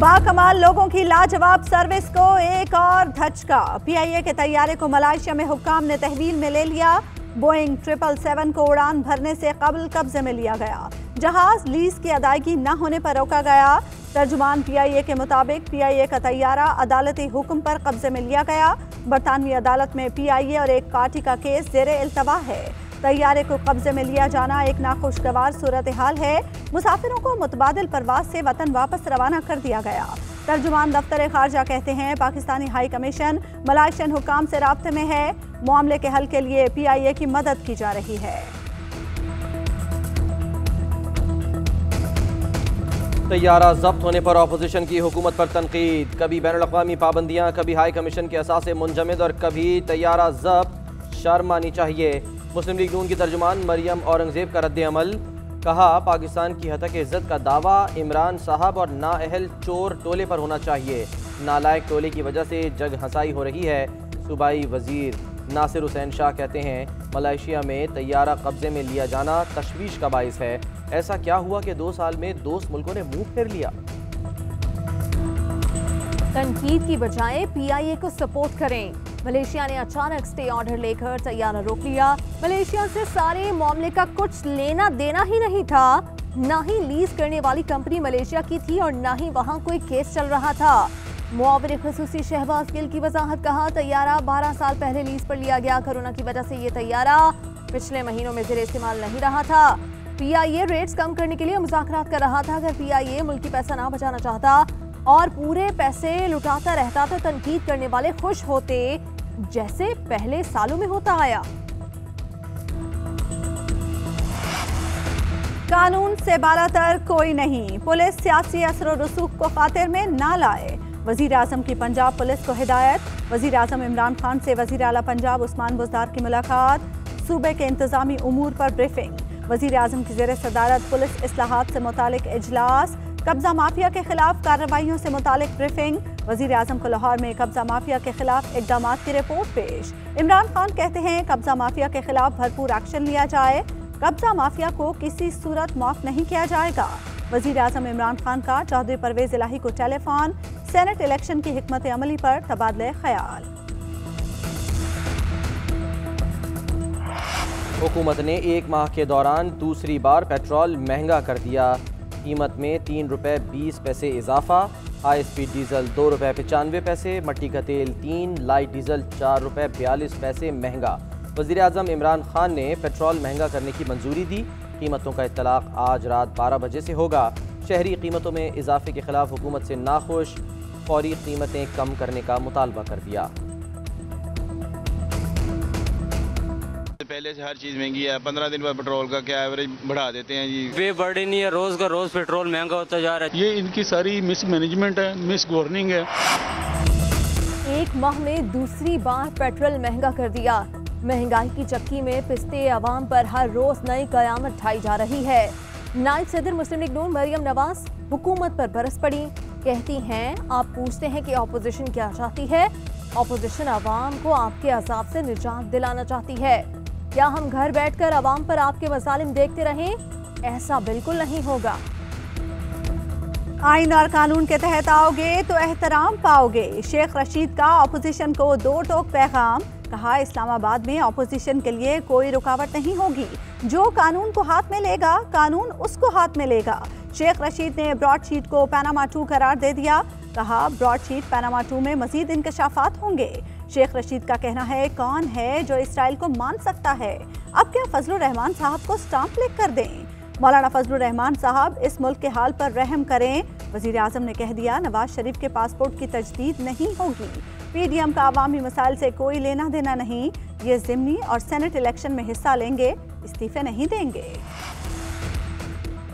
बाकमाल लोगों की लाजवाब सर्विस को एक और धचका। पीआईए के तैयारे को मलेशिया में हुक्काम ने तहवील में ले लिया। बोइंग 777 को उड़ान भरने से कबल कब्जे में लिया गया। जहाज लीज की अदायगी न होने पर रोका गया। तर्जुमान पीआईए के मुताबिक पीआईए का तैयारा अदालती हुक्म पर कब्जे में लिया गया। बरतानवी अदालत में पीआईए और एक पार्टी का केस ज़ेरे इल्तवा है। तैयारे को कब्जे में लिया जाना एक नाखुशगवार सूरत हाल है। मुसाफिरों को मुतबादिल परवाज से वतन वापस रवाना कर दिया गया। तर्जुमान दफ्तर खारजा कहते हैं पाकिस्तानी हाई कमीशन मलाइशियन हुक्काम से राब्ते में है। मामले के हल के लिए पीआईए की मदद की जा रही है। तैयारा जब्त होने पर अपोजिशन की हुकूमत पर तनकीद। कभी बैनुल-अक़वामी पाबंदियाँ, कभी हाई कमीशन के असासे मुंजमद और कभी तैयारा जब्त। शर्म आनी चाहिए। मुस्लिम लीग नून की तर्जुमान मरियम औरंगजेब का रद्द अमल। कहा पाकिस्तान की हतक इज्जत का दावा इमरान साहब और नाअहल चोर टोले पर होना चाहिए। नालायक टोले की वजह से जग हंसाई हो रही है। सूबाई वजीर नासिर हुसैन शाह कहते हैं मलेशिया में तैयारा कब्जे में लिया जाना तशवीश का बाइस है। ऐसा क्या हुआ कि 2 साल में दोस्त मुल्कों ने मुंह फेर लिया। तनकीद की बजाय पीआईए को सपोर्ट करें। मलेशिया ने अचानक स्टे ऑर्डर लेकर तैयारा रोक लिया। मलेशिया से सारे मामले का कुछ लेना देना ही नहीं था। न ही लीज करने वाली कंपनी मलेशिया की थी और न ही वहां कोई केस चल रहा था। मुआविर खुसूसी शहबाज गिल की वजाहत। कहा तैयारा 12 साल पहले लीज पर लिया गया। कोरोना की वजह से ये तैयारा पिछले महीनों में ज़ेरे इस्तेमाल नहीं रहा था। पीआईए रेट्स कम करने के लिए मुज़ाकरात कर रहा था। अगर पीआईए मुल्की पैसा ना बचाना चाहता और पूरे पैसे लुटाता रहता तो तनकीद करने वाले खुश होते, जैसे पहले सालों में होता आया। कानून से बालातर कोई नहीं। पुलिस सियासी असर रसूख को खातिर में ना लाए। वजीर आजम की पंजाब पुलिस को हिदायत। वजीर आजम इमरान खान से वजीर आला पंजाब उस्मान बुज़दार की मुलाकात। सूबे के इंतजामी उमूर पर ब्रीफिंग। वजीर आजम की ज़ेरे सदारत पुलिस इस्लाहात से मुतालिक इजलास। कब्जा माफिया के खिलाफ कार्रवाइयों से मुतालिक ब्रीफिंग। वजीर आजम को लाहौर में कब्जा माफिया के खिलाफ इकदाम की रिपोर्ट पेश। इमरान खान कहते हैं कब्जा माफिया के खिलाफ भरपूर एक्शन लिया जाए। कब्जा माफिया को किसी सूरत माफ नहीं किया जाएगा। वजीर आजम इमरान खान का चौधरी परवेज इलाही को टेलीफोन। सेनेट इलेक्शन की हिकमत अमली पर तबादले ख्याल। हुकूमत ने 1 माह के दौरान दूसरी बार पेट्रोल महंगा कर दिया। कीमत में ₹3.20 इजाफा। हाई स्पीड डीजल ₹2.95, मट्टी का तेल 3, लाइट डीजल ₹4.42 महंगा। वज़ीर आज़म इमरान खान ने पेट्रोल महंगा करने की मंजूरी दी। कीमतों का इत्तलाक आज रात 12 बजे से होगा। शहरी कीमतों में इजाफे के खिलाफ हुकूमत से नाखुश। फौरी कीमतें कम करने का मुतालबा कर दिया। पहले से हर चीज़ महंगी है। 15 दिन पर पेट्रोल का क्या एवरेज बढ़ा देते हैं जी। वे बढ़ी नहीं है, रोज का रोज पेट्रोल महंगा होता जा रहा है। ये इनकी सारी मिस मैनेजमेंट है, मिस गवर्निंग है। 1 माह में दूसरी बार पेट्रोल महंगा कर दिया। महंगाई की चक्की में पिसते अवाम पर हर रोज नई कयामत ढाई जा रही है। नायब सदर मुस्लिम लीग नून मरियम नवाज हुकूमत पर बरस पड़ी। कहती हैं आप पूछते हैं कि अपोजिशन क्या चाहती है। अपोजिशन अवाम को आपके अजाब से निजात दिलाना चाहती है। क्या हम घर बैठकर अवाम पर आपके मसालिम देखते रहें? ऐसा बिल्कुल नहीं होगा। आइन और कानून के तहत आओगे तो एहतराम पाओगे। शेख रशीद का अपोजिशन को 2 टोक पैगाम। कहा इस्लामाबाद में अपोजिशन के लिए कोई रुकावट नहीं होगी। जो कानून को हाथ में लेगा कानून उसको हाथ में लेगा। शेख रशीद ने ब्रॉडशीट को पैनामा 2 करार दे दिया। कहा ब्रॉडशीट पैनामा 2 में मजीद इंकशाफात होंगे। शेख रशीद का कहना है कौन है जो इसराइल को मान सकता है। अब क्या फजलुर रहमान साहब को स्टाम्प लिख कर दें। मौलाना फजलुर रहमान साहब इस मुल्क के हाल पर रहम करें। वजीर आजम ने कह दिया नवाज शरीफ के पासपोर्ट की तजदीद नहीं होगी। पीडीएम का अवामी मसाइल से कोई लेना देना नहीं। ये ज़िमनी और सेनेट इलेक्शन में हिस्सा लेंगे, इस्तीफे नहीं देंगे।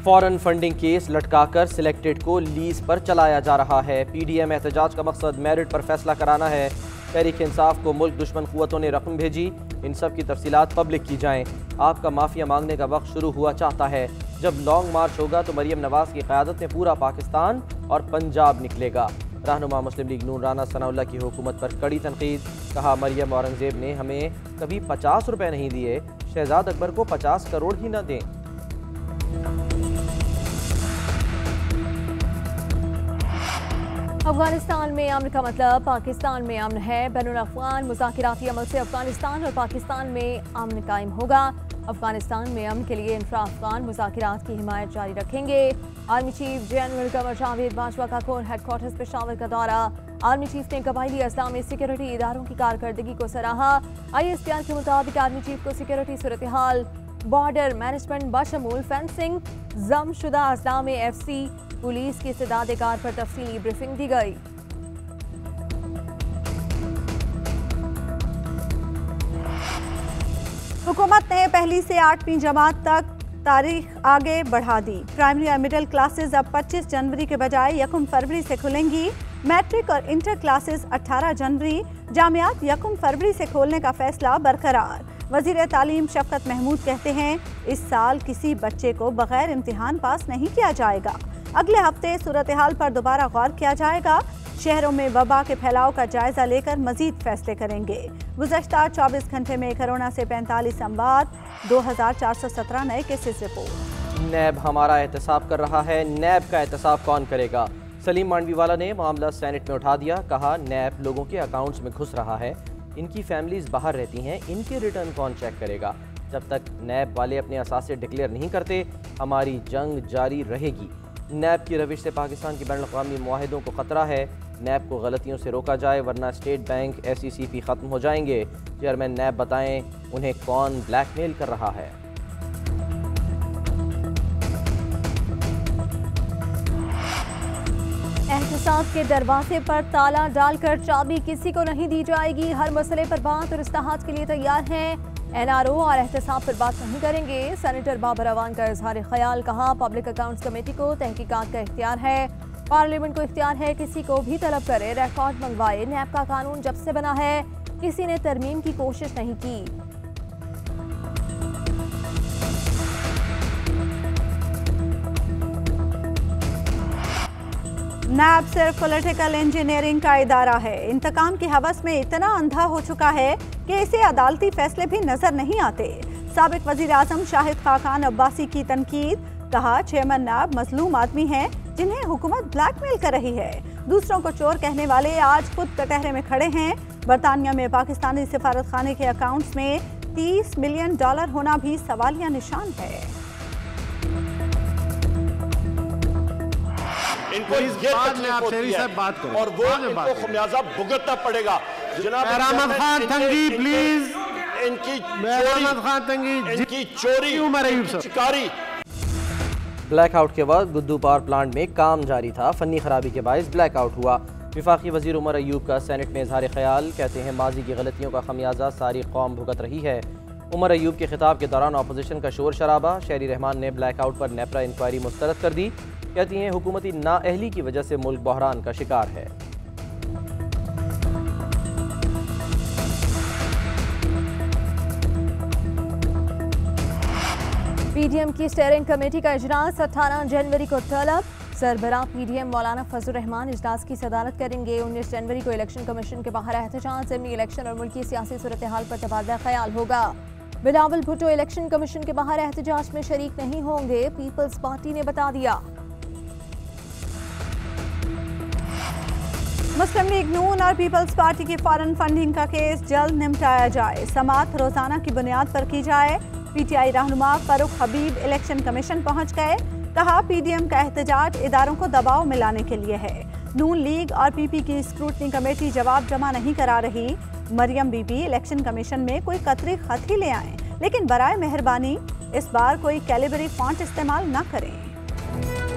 फॉरेन फंडिंग केस लटकाकर सिलेक्टेड को लीज पर चलाया जा रहा है। पीडीएम एहतजाज का मकसद मेरिट पर फैसला कराना है। तहरीक इंसाफ को मुल्क दुश्मन कुव्वतों ने रकम भेजी। इन सब की तफसीलात पब्लिक की जाएं। आपका माफिया मांगने का वक्त शुरू हुआ चाहता है। जब लॉन्ग मार्च होगा तो मरियम नवाज की क़यादत में पूरा पाकिस्तान और पंजाब निकलेगा। रहनुमा मुस्लिम लीग नून राना सनाउल्लाह की हुकूमत पर कड़ी तनकीद। कहा मरियम औरंगजेब ने हमें कभी 50 रुपए नहीं दिए। शहजाद अकबर को 50 करोड़ ही न दें। अफगानिस्तान में अमन का मतलब पाकिस्तान में अमन है। बैनुल-अक़वामी मुज़ाकिराती अमल से अफगानिस्तान और पाकिस्तान में अमन कायम होगा। अफगानिस्तान में अमन के लिए इंफ्रा अफगान मुज़ाकिरात की हिमायत जारी रखेंगे। Army chief general Qamar Javed Bajwa का कोर हेडक्वार्टर्स पेशावर का दौरा। आर्मी चीफ ने कबायली अज़लाम में सिक्योरिटी इदारों की कारकर्दगी को सराहा। ISPR के मुताबिक आर्मी चीफ को सिक्योरिटी सूरत हाल, बॉर्डर मैनेजमेंट बशमूल फेंसिंग, जमशुदा अज़लाम में FC, पुलिस की इस्तेदाद कार पर तफसीली ब्रीफिंग दी गई। हुकूमत ने पहली से 8वीं जमात तक तारीख आगे बढ़ा दी। प्राइमरी और मिडिल क्लासेस अब 25 जनवरी के बजाय 1 फरवरी से खुलेंगी। मैट्रिक और इंटर क्लासेस 18 जनवरी, जामियात 1 फरवरी से खोलने का फैसला बरकरार। वज़ीर तालीम शफकत महमूद कहते हैं इस साल किसी बच्चे को बगैर इम्तिहान पास नहीं किया जाएगा। अगले हफ्ते सूरत हाल पर दोबारा गौर किया जाएगा। शहरों में वबा के फैलाव का जायजा लेकर मजीद फैसले करेंगे। गुज़श्ता 24 घंटे में कोरोना से 45 अमवात, 2417 नए केसेस रिपोर्ट। नैब हमारा एहतसाब कर रहा है, नैब का एहतसाब कौन करेगा? सलीम मांडवीवाला ने मामला सेनेट में उठा दिया। कहा नैब लोगों के अकाउंट्स में घुस रहा है, इनकी फैमिलीज बाहर रहती हैं, इनके रिटर्न कौन चेक करेगा? जब तक नैब वाले अपने असासे डिक्लेयर नहीं करते हमारी जंग जारी रहेगी। नैब की रविश से पाकिस्तान के बैनुल-अक़वामी मुआहिदों को खतरा है। नैब को गलतियों से रोका जाए वरना स्टेट बैंक SECP ख़त्म हो जाएंगे। चेयरमैन नैब बताएं उन्हें कौन ब्लैकमेल कर रहा है। एहतसाब के दरवाजे पर ताला डालकर चाबी किसी को नहीं दी जाएगी। हर मसले पर बात और इस्लाहात के लिए तैयार हैं। NRO और एहतसाब पर बात नहीं करेंगे। सेनेटर बाबर अवान का इजहार ख्याल। कहा पब्लिक अकाउंट्स कमेटी को तहकीकात का इख्तियार है, पार्लियामेंट को इख्तियार है किसी को भी तलब करे रिकॉर्ड मंगवाए। नैब का कानून जब से बना है किसी ने तरमीम की कोशिश नहीं की। नैब सिर्फ पॉलिटिकल इंजीनियरिंग का इदारा है। इंतकाम की हवस में इतना अंधा हो चुका है कि इसे अदालती फैसले भी नजर नहीं आते। साबिक वजीर आजम शाहिद खाकान अब्बासी की तनकीद। कहा चेयरमैन नैब मजलूम आदमी हैं जिन्हें हुकूमत ब्लैकमेल कर रही है। दूसरों को चोर कहने वाले आज खुद कटहरे में खड़े हैं। बरतानिया में पाकिस्तानी सिफारत खाने के अकाउंट्स में $30 मिलियन होना भी सवालिया निशान है। इनको ये तकलीफ होती है और वो इनको खमियाजा भुगतना पड़ेगा। जनाब मेहरामद खान तंगी प्लीज, इनकी चोरी शिकारी। ब्लैकआउट के बाद गुद्दू पावर प्लांट में काम जारी था। फनी खराबी के बायस ब्लैकआउट हुआ। विफाकी वजीर उमर अयूब का सेनेट में इजहार ख्याल। कहते हैं माजी की गलतियों का खमियाजा सारी कौम भुगत रही है। उमर अयूब के खिताब के दौरान अपोजिशन का शोर शराबा। शहरी रहमान ने ब्लैकआउट पर नेपरा इंक्वायरी मुस्तरद कर दी। कहती हैं हुकूमती नाअहली की वजह से मुल्क बहरान का शिकार है। PDM की स्टीयरिंग कमेटी का इजलास 18 जनवरी को तलब। सरबराह PDM मौलाना फजल रहमान इजलास की सदारत करेंगे। 19 जनवरी को इलेक्शन कमीशन के बाहर एहतजाज, ज़मीनी इलेक्शन और मुल्की सियासी सूरत हाल पर तबादला ख्याल होगा। बिलावल भुट्टो इलेक्शन कमीशन के बाहर एहतजाज में शरीक नहीं होंगे, पीपल्स पार्टी ने बता दिया। मुस्लिम लीग नून और पीपल्स पार्टी की फॉरेन फंडिंग का केस जल्द निपटाया जाए। समाअत रोजाना की बुनियाद पर की जाए। PTI रहनुमा फारूक हबीब इलेक्शन कमीशन पहुंच गए। कहा PDM का एहतजाज इदारों को दबाव में लाने के लिए है। नून लीग और PP की स्क्रूटनी कमेटी जवाब जमा नहीं करा रही। मरियम बीबी इलेक्शन कमीशन में कोई कतरी खत ही ले आएं, लेकिन बराए मेहरबानी इस बार कोई कैलिबरी फॉन्ट इस्तेमाल न करें।